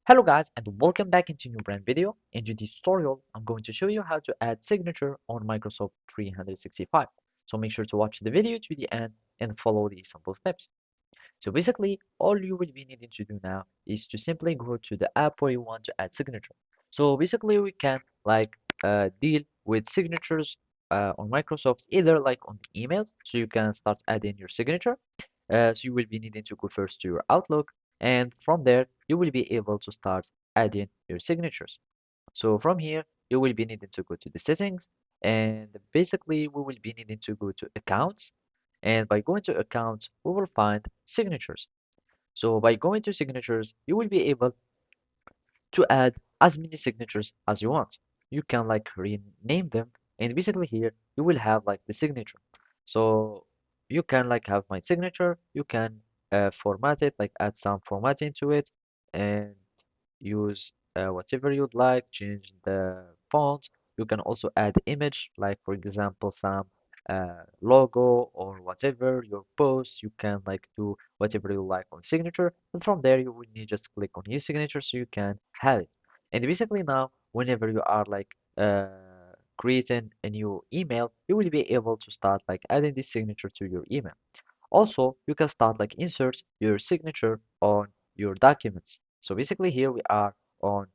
Hello guys and welcome back into a new brand video. In today's tutorial, I'm going to show you how to add signature on Microsoft 365. So make sure to watch the video to the end and follow these simple steps. So basically, all you will be needing to do now is to simply go to the app where you want to add signature. So basically, we can deal with signatures on Microsoft either like on the emails, so you can start adding your signature. So you will be needing to go first to your Outlook, and from there you will be able to start adding your signatures. So from here you will be needing to go to the settings, and basically we will be needing to go to accounts, and by going to accounts we will find signatures. So by going to signatures you will be able to add as many signatures as you want. You can like rename them, and basically here you will have like the signature. So you can like have my signature, you can format it, like add some formatting to it, and use whatever you'd like, change the font. You can also add image, like for example some logo or whatever your post. You can like do whatever you like on signature, and from there you will need just click on use signature so you can have it. And basically now whenever you are creating a new email, you will be able to start like adding this signature to your email. Also, you can start like insert your signature on your documents. So basically here we are on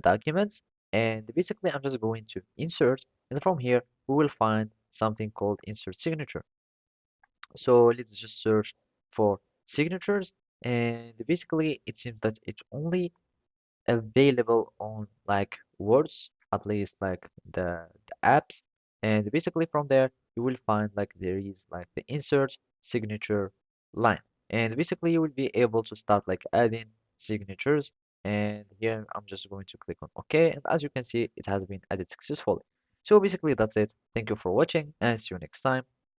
documents, and basically I'm just going to insert, and from here we will find something called insert signature. So let's just search for signatures, and basically it seems that it's only available on like words, at least like the apps. And basically from there you will find like there is like the insert signature line, and basically you will be able to start like adding signatures. And here I'm just going to click on OK, and as you can see it has been added successfully. So basically that's it. Thank you for watching and see you next time.